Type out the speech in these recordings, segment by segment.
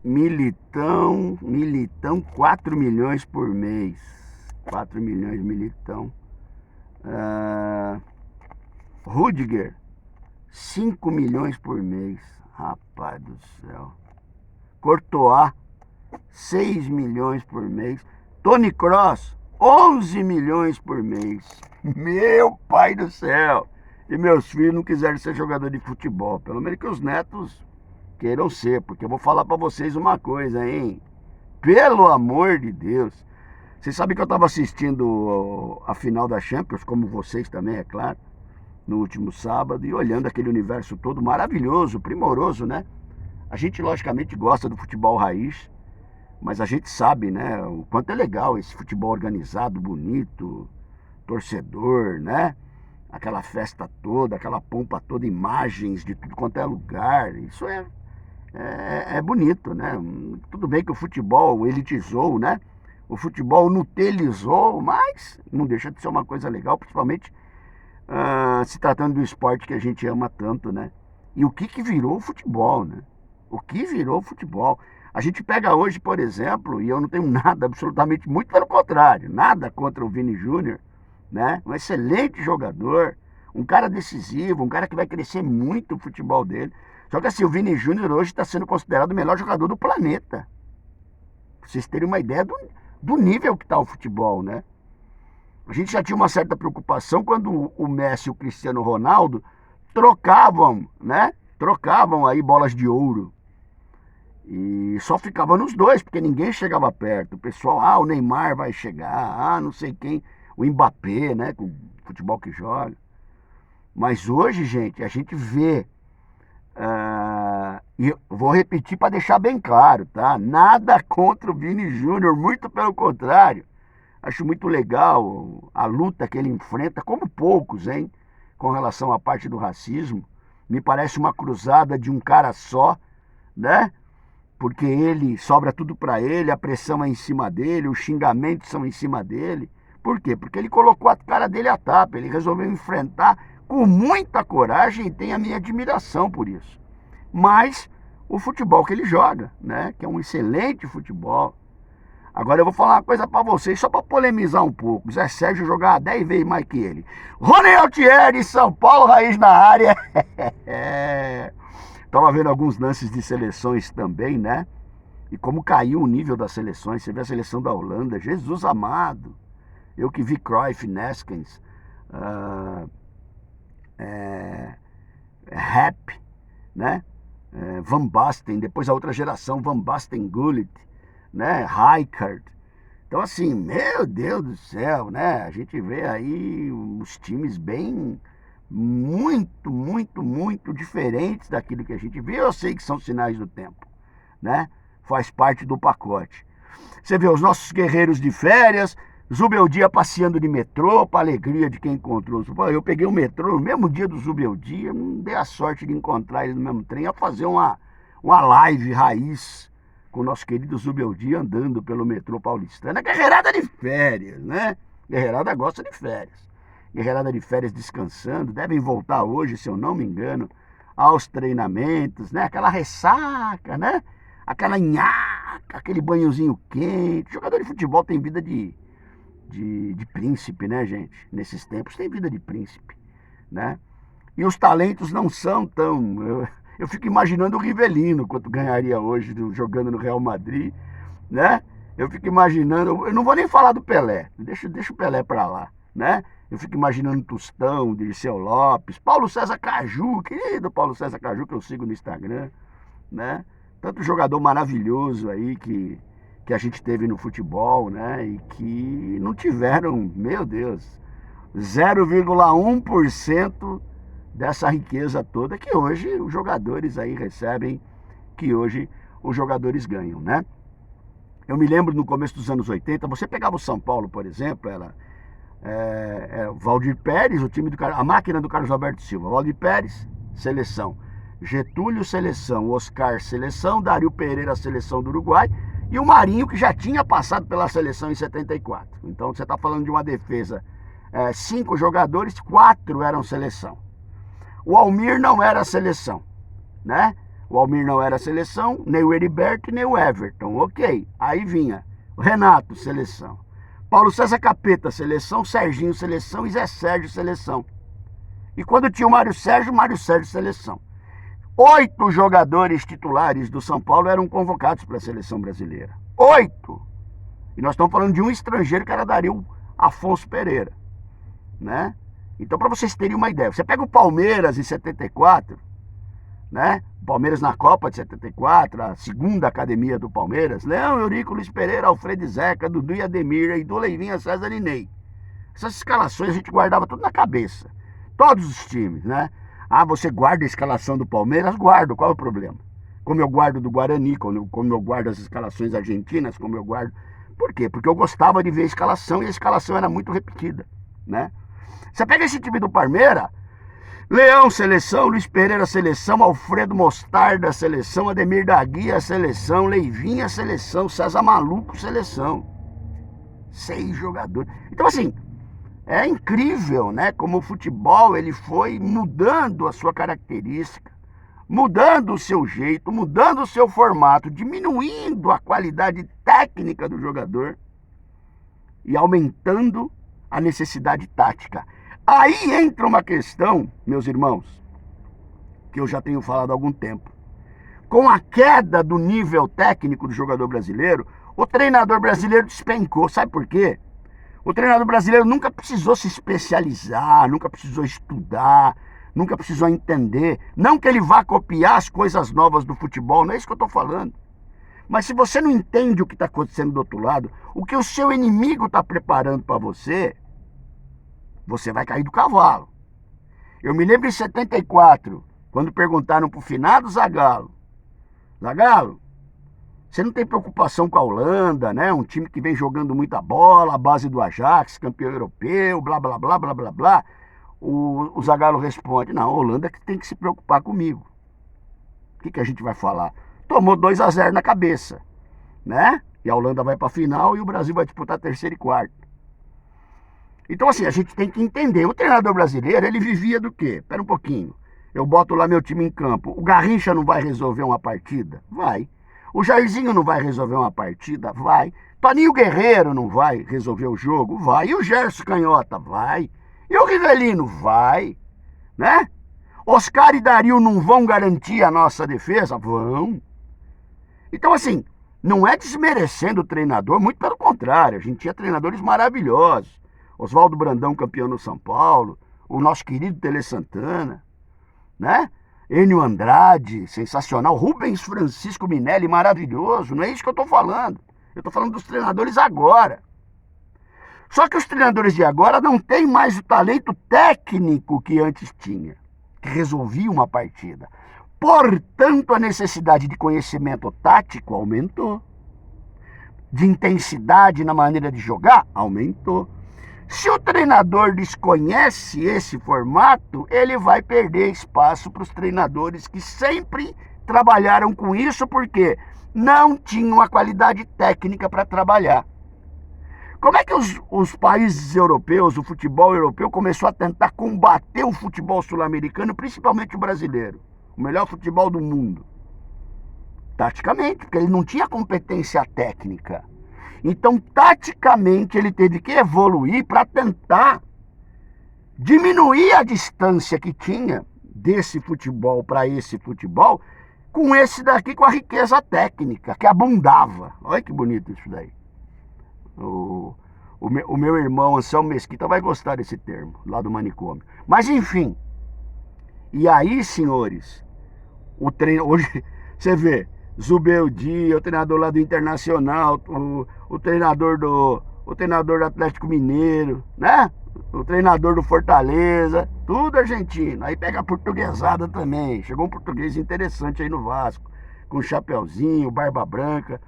Militão, 4 milhões por mês. 4 milhões, Militão. Rudiger, 5 milhões por mês. Rapaz do céu. Courtois, 6 milhões por mês. Toni Kroos, 11 milhões por mês. Meu pai do céu. E meus filhos não quiseram ser jogador de futebol. Pelo menos que os netos queiram ser. Porque eu vou falar pra vocês uma coisa, hein? Pelo amor de Deus. Vocês sabem que eu tava assistindo a final da Champions, como vocês também, é claro, no último sábado, e olhando aquele universo todo maravilhoso, primoroso, né? A gente, logicamente, gosta do futebol raiz, mas a gente sabe, né, o quanto é legal esse futebol organizado, bonito, torcedor, né? Aquela festa toda, aquela pompa toda, imagens de tudo quanto é lugar. Isso é bonito, né? Tudo bem que o futebol elitizou, né? O futebol nutelizou, mas não deixa de ser uma coisa legal, principalmente se tratando do esporte que a gente ama tanto, né? E o que virou o futebol, né? O que virou o futebol? A gente pega hoje, por exemplo, e eu não tenho nada, absolutamente, muito pelo contrário, nada contra o Vini Júnior, né? Um excelente jogador, um cara decisivo, um cara que vai crescer muito o futebol dele. Só que assim, o Vini Júnior hoje está sendo considerado o melhor jogador do planeta. Pra vocês terem uma ideia do nível que está o futebol, né? A gente já tinha uma certa preocupação quando o Messi e o Cristiano Ronaldo trocavam, né? Trocavam aí bolas de ouro. E só ficava nos dois, porque ninguém chegava perto. O pessoal, o Neymar vai chegar, não sei quem, o Mbappé, né? Com o futebol que joga. Mas hoje, gente, a gente vê. E vou repetir para deixar bem claro, tá? Nada contra o Vini Júnior, muito pelo contrário. Acho muito legal a luta que ele enfrenta, como poucos, hein? Com relação à parte do racismo. Me parece uma cruzada de um cara só, né? Porque ele sobra tudo para ele, a pressão é em cima dele, os xingamentos são em cima dele. Por quê? Porque ele colocou a cara dele à tapa, ele resolveu enfrentar com muita coragem e tem a minha admiração por isso. Mas o futebol que ele joga, né? Que é um excelente futebol. Agora eu vou falar uma coisa pra vocês, só pra polemizar um pouco. O Zé Sérgio jogava 10 vezes mais que ele. Rony Altieri, São Paulo, raiz na área. Tava vendo alguns lances de seleções também, né? E como caiu o nível das seleções. Você vê a seleção da Holanda, Jesus amado. Eu que vi Cruyff, Neskens, Rapp, né? Van Basten, depois a outra geração, Van Basten, Gullit, né? Rijkaard. Então assim, meu Deus do céu, né? A gente vê aí os times bem, muito diferentes daquilo que a gente vê. Eu sei que são sinais do tempo, né? Faz parte do pacote. Você vê os nossos guerreiros de férias, Zubeldia passeando de metrô, para alegria de quem encontrou. Eu peguei o metrô no mesmo dia do Zubeldia, não dei a sorte de encontrar ele no mesmo trem, ia fazer uma live raiz com o nosso querido Zubeldia andando pelo metrô paulistano. Guerreirada de férias, né? Guerreirada gosta de férias. Guerreirada de férias descansando, devem voltar hoje, se eu não me engano, aos treinamentos, né? Aquela ressaca, né? Aquela nhaca, aquele banhozinho quente. Jogador de futebol tem vida de príncipe, né, gente? Nesses tempos tem vida de príncipe, né? E os talentos não são tão... Eu fico imaginando o Rivelino, quanto ganharia hoje jogando no Real Madrid, né? Eu fico imaginando... Eu não vou nem falar do Pelé, deixa o Pelé pra lá, né? Eu fico imaginando Tostão, Dirceu Lopes, Paulo César Caju, querido Paulo César Caju, que eu sigo no Instagram, né? Tanto jogador maravilhoso aí que a gente teve no futebol, né? E que não tiveram, meu Deus, 0,1% dessa riqueza toda que hoje os jogadores aí recebem, que hoje os jogadores ganham, né? Eu me lembro no começo dos anos 80, você pegava o São Paulo, por exemplo, Valdir Pérez, o time a máquina do Carlos Alberto Silva, Valdir Pérez, seleção. Getúlio, seleção. Oscar, seleção. Dario Pereira, seleção do Uruguai. E o Marinho, que já tinha passado pela seleção em 74. Então você está falando de uma defesa, 5 jogadores, 4 eram seleção. O Almir não era seleção, né? O Almir não era seleção, nem o Heriberto, nem o Everton. Ok. Aí vinha o Renato, seleção. Paulo César Capeta, seleção. Serginho, seleção. E Zé Sérgio, seleção. E quando tinha o Mário Sérgio, seleção. 8 jogadores titulares do São Paulo eram convocados para a seleção brasileira. 8! E nós estamos falando de um estrangeiro que era Dario Afonso Pereira, né? Então, para vocês terem uma ideia, você pega o Palmeiras em 74, né? O Palmeiras na Copa de 74, a segunda academia do Palmeiras, Leão, Eurico, Luiz Pereira, Alfredo Zeca, Dudu e Ademir, Heitor Leivinha, César e Ney. Essas escalações a gente guardava tudo na cabeça. Todos os times, né? Ah, você guarda a escalação do Palmeiras? Guardo, qual é o problema? Como eu guardo do Guarani, como eu guardo as escalações argentinas, como eu guardo... Por quê? Porque eu gostava de ver a escalação e a escalação era muito repetida, né? Você pega esse time do Palmeiras, Leão, seleção, Luiz Pereira, seleção, Alfredo Mostarda, seleção, Ademir da Guia, seleção, Leivinha, seleção, César Maluco, seleção. 6 jogadores. Então, assim, é incrível, né? Como o futebol ele foi mudando a sua característica, mudando o seu jeito, mudando o seu formato, diminuindo a qualidade técnica do jogador e aumentando a necessidade tática. Aí entra uma questão, meus irmãos, que eu já tenho falado há algum tempo. Com a queda do nível técnico do jogador brasileiro, o treinador brasileiro despencou. Sabe por quê? O treinador brasileiro nunca precisou se especializar, nunca precisou estudar, nunca precisou entender. Não que ele vá copiar as coisas novas do futebol, não é isso que eu estou falando. Mas se você não entende o que está acontecendo do outro lado, o que o seu inimigo está preparando para você, você vai cair do cavalo. Eu me lembro em 74, quando perguntaram para o finado Zagallo, Zagallo, você não tem preocupação com a Holanda, né? Um time que vem jogando muita bola, a base do Ajax, campeão europeu, blá, blá, blá, blá, blá, blá. O Zagallo responde, não, a Holanda que tem que se preocupar comigo. O que a gente vai falar? Tomou 2-0 na cabeça, né? E a Holanda vai para a final e o Brasil vai disputar terceiro e quarto. Então, assim, a gente tem que entender. O treinador brasileiro, ele vivia do quê? Espera um pouquinho. Eu boto lá meu time em campo. O Garrincha não vai resolver uma partida? Vai. O Jairzinho não vai resolver uma partida? Vai. Toninho Guerreiro não vai resolver o jogo? Vai. E o Gerson Canhota? Vai. E o Rivelino? Vai. Né? Oscar e Dario não vão garantir a nossa defesa? Vão. Então, assim, não é desmerecendo o treinador, muito pelo contrário. A gente tinha treinadores maravilhosos. Oswaldo Brandão, campeão no São Paulo. O nosso querido Tele Santana, né? Enio Andrade, sensacional. Rubens Francisco Minelli, maravilhoso. Não é isso que eu estou falando. Eu estou falando dos treinadores agora. Só que os treinadores de agora não têm mais o talento técnico que antes tinha, que resolvia uma partida. Portanto, a necessidade de conhecimento tático aumentou. De intensidade na maneira de jogar, aumentou. Se o treinador desconhece esse formato, ele vai perder espaço para os treinadores que sempre trabalharam com isso, porque não tinham a qualidade técnica para trabalhar. Como é que os países europeus, o futebol europeu, começou a tentar combater o futebol sul-americano, principalmente o brasileiro, o melhor futebol do mundo? Taticamente, porque ele não tinha competência técnica. Então, taticamente, ele teve que evoluir para tentar diminuir a distância que tinha desse futebol para esse futebol, com esse daqui, com a riqueza técnica, que abundava. Olha que bonito isso daí. O meu irmão Anselmo Mesquita vai gostar desse termo, lá do manicômio. Mas, enfim. E aí, senhores, hoje, você vê, Zubeldia, o treinador lá do Internacional, o treinador do Atlético Mineiro, né? O treinador do Fortaleza, tudo argentino. Aí pega a portuguesada também. Chegou um português interessante aí no Vasco, com chapeuzinho, barba branca.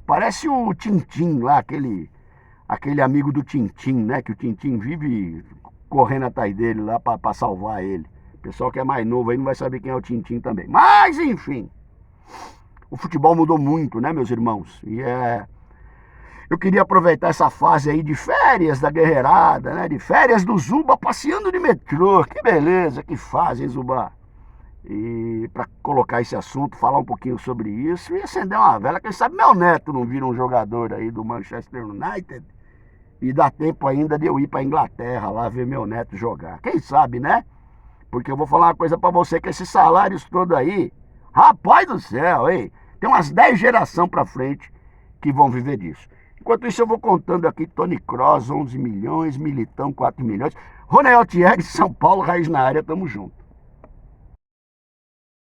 Parece o Tintim lá, aquele amigo do Tintim, né? Que o Tintim vive correndo atrás dele lá pra salvar ele. O pessoal que é mais novo aí não vai saber quem é o Tintim também. Mas, enfim, o futebol mudou muito, né, meus irmãos? Eu queria aproveitar essa fase aí de férias da guerreirada, né? De férias do Zuba passeando de metrô. Que beleza, que fase, hein, Zuba? E para colocar esse assunto, falar um pouquinho sobre isso e acender uma vela. Quem sabe meu neto não vira um jogador aí do Manchester United e dá tempo ainda de eu ir para Inglaterra lá ver meu neto jogar. Quem sabe, né? Porque eu vou falar uma coisa para você, que esses salários todos aí, rapaz do céu, hein? Tem umas 10 gerações para frente que vão viver disso. Enquanto isso eu vou contando aqui: Tony Kroos, 11 milhões, Militão, 4 milhões, Ronel Thierry, São Paulo, Raiz na área, tamo junto.